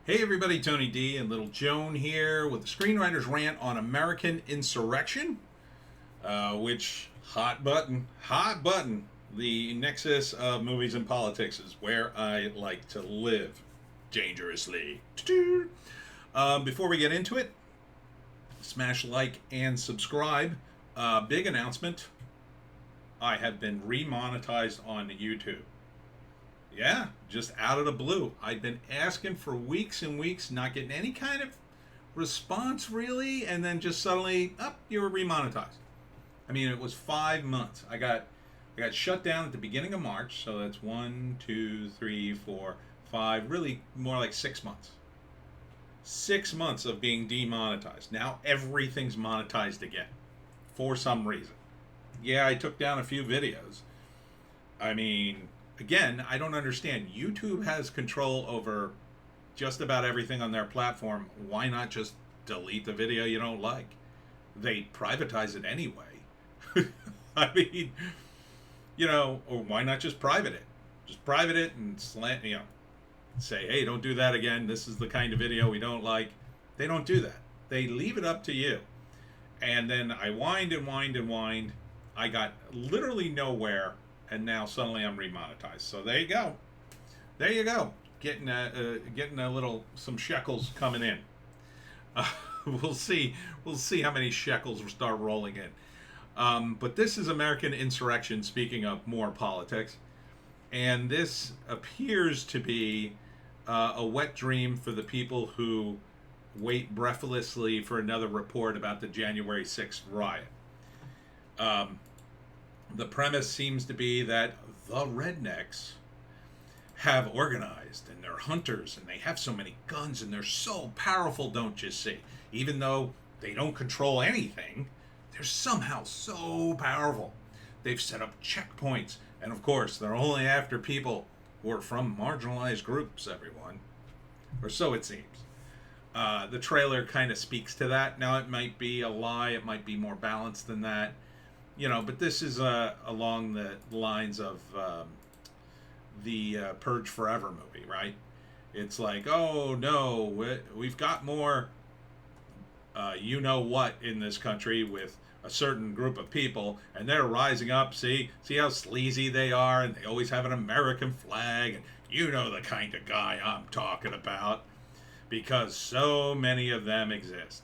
Hey everybody, Tony D and Little Joan here with the Screenwriter's Rant on American Insurrection, which, hot button, the nexus of movies and politics is where I like to live, dangerously. Before we get into it, smash like and subscribe. Big announcement, I have been remonetized on YouTube. Yeah, just out of the blue. I've been asking for weeks and weeks, not getting any kind of response really, and then just suddenly, up, you were remonetized. I mean, it was 5 months. I got shut down at the beginning of March, so that's 1, 2, 3, 4, 5, really more like 6 months. 6 months of being demonetized. Now everything's monetized again, for some reason. Yeah, I took down a few videos. I mean, again, I don't understand. YouTube has control over just about everything on their platform. Why not just delete the video you don't like? They privatize it anyway. I mean, or why not just private it? Just private it and say, hey, don't do that again. This is the kind of video we don't like. They don't do that. They leave it up to you. And then I whined and whined and whined. I got literally nowhere, and now suddenly I'm remonetized. So there you go. There you go. Getting a little some shekels coming in. We'll see. We'll see how many shekels will start rolling in. But this is American Insurrection. Speaking of more politics, and this appears to be a wet dream for the people who wait breathlessly for another report about the January 6th riot. The premise seems to be that the rednecks have organized, and they're hunters, and they have so many guns, and they're so powerful, don't you see? Even though they don't control anything, they're somehow so powerful. They've set up checkpoints, and of course, they're only after people who are from marginalized groups, everyone. Or so it seems. The trailer kind of speaks to that. Now, it might be a lie, it might be more balanced than that. But this is along the lines of the Purge Forever movie, right? It's like, oh no, we've got more what in this country with a certain group of people, and they're rising up. See how sleazy they are, and they always have an American flag, and you know the kind of guy I'm talking about, because so many of them exist.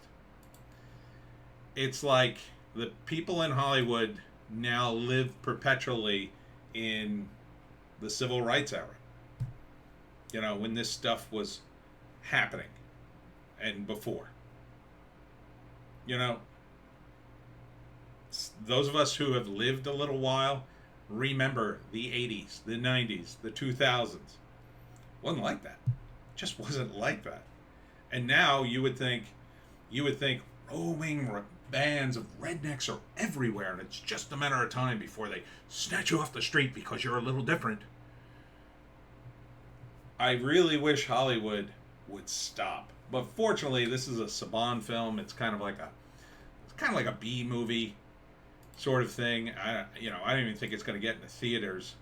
It's like the people in Hollywood now live perpetually in the civil rights era. When this stuff was happening and before. Those of us who have lived a little while remember the 80s, the 90s, the 2000s. Wasn't like that. Just wasn't like that. And now you would think roaming bands of rednecks are everywhere, and it's just a matter of time before they snatch you off the street because you're a little different. I really wish Hollywood would stop. But fortunately, this is a Saban film. It's kind of like a B movie sort of thing. I don't even think it's going to get into theaters.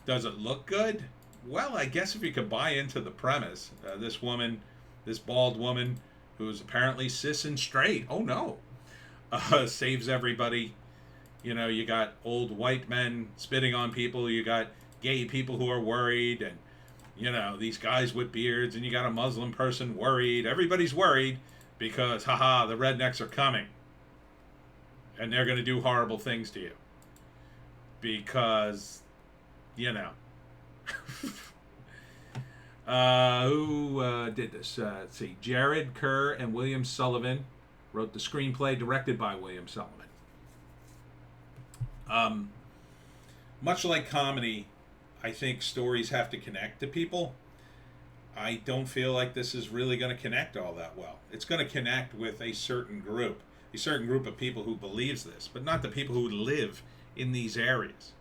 Does it look good? Well, I guess if you could buy into the premise, this bald woman who's apparently cis and straight. Oh no. Saves everybody. You got old white men spitting on people. You got gay people who are worried, and these guys with beards, and you got a Muslim person worried. Everybody's worried because, haha, the rednecks are coming. And they're going to do horrible things to you. Because, who did this? Let's see. Jared Kerr and William Sullivan wrote the screenplay, directed by William Sullivan. Much like comedy, I think stories have to connect to people. I don't feel like this is really going to connect all that well. It's going to connect with a certain group of people who believes this, but not the people who live in these areas,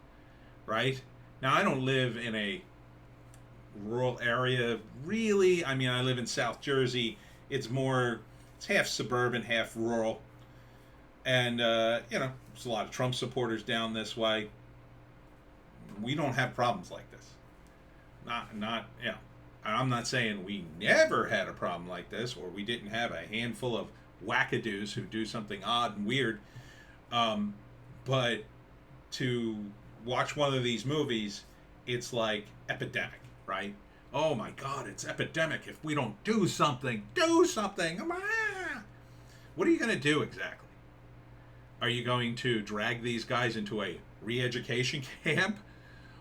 right? Now, I don't live in a rural area, really. I mean, I live in South Jersey. It's half suburban, half rural. And, there's a lot of Trump supporters down this way. We don't have problems like this. Not And I'm not saying we never had a problem like this, or we didn't have a handful of wackadoos who do something odd and weird. But to watch one of these movies, it's like epidemic, right? Oh my God, it's epidemic. If we don't do something, do something. What are you going to do exactly? Are you going to drag these guys into a re-education camp?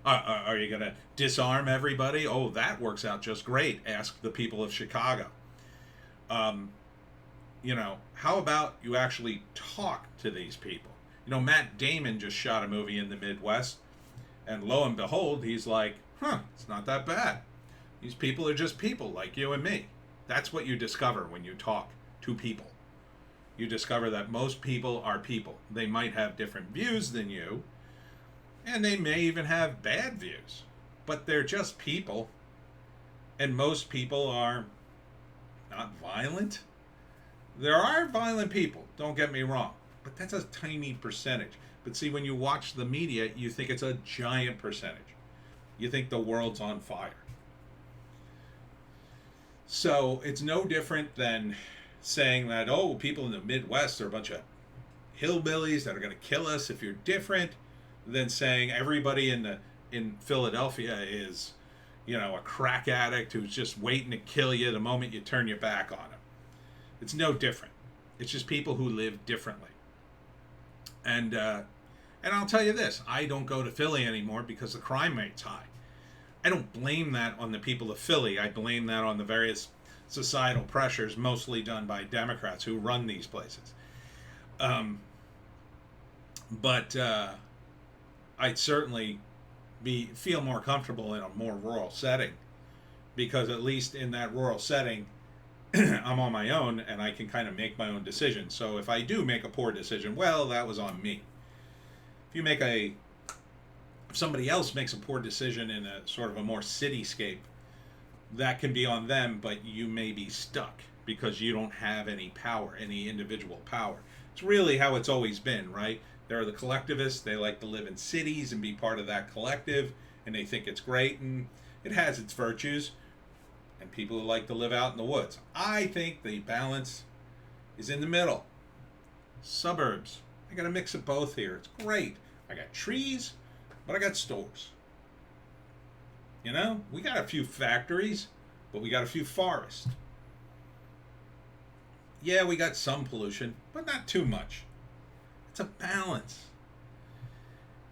Are you going to disarm everybody? Oh, that works out just great. Ask the people of Chicago. How about you actually talk to these people? Matt Damon just shot a movie in the Midwest, and lo and behold, he's like, it's not that bad. These people are just people like you and me. That's what you discover when you talk to people. You discover that most people are people. They might have different views than you, and they may even have bad views, but they're just people. And most people are not violent. There are violent people, don't get me wrong, but that's a tiny percentage. But see, when you watch the media, you think it's a giant percentage. You think the world's on fire. So it's no different than saying that, people in the Midwest are a bunch of hillbillies that are going to kill us if you're different, than saying everybody in Philadelphia is, a crack addict who's just waiting to kill you the moment you turn your back on him. It's no different. It's just people who live differently. And I'll tell you this, I don't go to Philly anymore because the crime rate's high. I don't blame that on the people of Philly. I blame that on the various societal pressures, mostly done by Democrats who run these places. But I'd certainly feel more comfortable in a more rural setting, because at least in that rural setting, I'm on my own and I can kind of make my own decisions. So if I do make a poor decision, well, that was on me. If somebody else makes a poor decision in a sort of a more cityscape, that can be on them, but you may be stuck because you don't have any power, any individual power. It's really how it's always been, right? There are the collectivists. They like to live in cities and be part of that collective, and they think it's great, and it has its virtues. And people who like to live out in the woods. I think the balance is in the middle. Suburbs. I got a mix of both here. It's great. I got trees, but I got stores. We got a few factories, but we got a few forests. Yeah, we got some pollution, but not too much. It's a balance.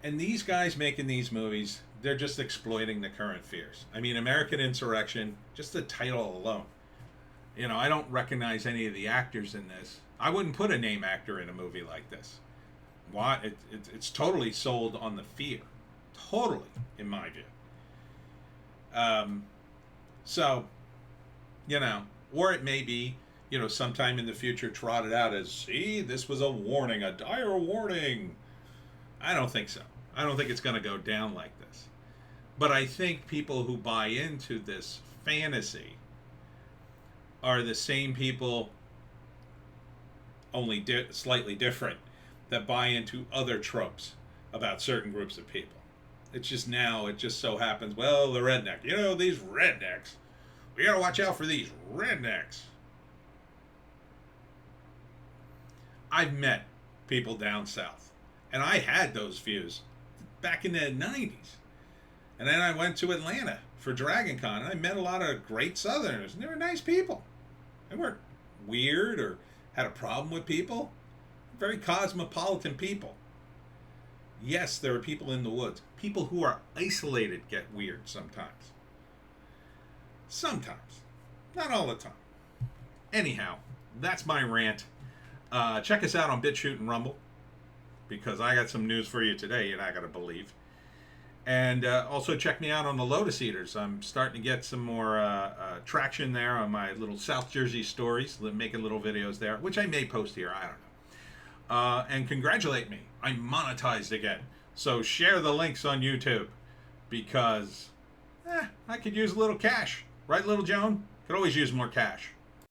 And these guys making these movies, they're just exploiting the current fears. I mean, American Insurrection, just the title alone. I don't recognize any of the actors in this. I wouldn't put a name actor in a movie like this. Why? It's totally sold on the fear. Totally, in my view. Or it may be, sometime in the future trotted out as, see, this was a warning, a dire warning. I don't think so. I don't think it's going to go down like this. But I think people who buy into this fantasy are the same people, only slightly different, that buy into other tropes about certain groups of people. It just so happens, well, the redneck. These rednecks. We got to watch out for these rednecks. I've met people down south, and I had those views back in the 90s. And then I went to Atlanta for Dragon Con, and I met a lot of great Southerners, and they were nice people. They weren't weird or had a problem with people. Very cosmopolitan people. Yes, there are people in the woods. People who are isolated get weird sometimes. Sometimes. Not all the time. Anyhow, that's my rant. Check us out on Bitchute and Rumble, because I got some news for you today, you're not going to believe. And also check me out on the Lotus Eaters. I'm starting to get some more traction there on my little South Jersey stories, making little videos there, which I may post here, I don't know. And congratulate me. I'm monetized again. So share the links on YouTube, because I could use a little cash. Right, little Joan? Could always use more cash.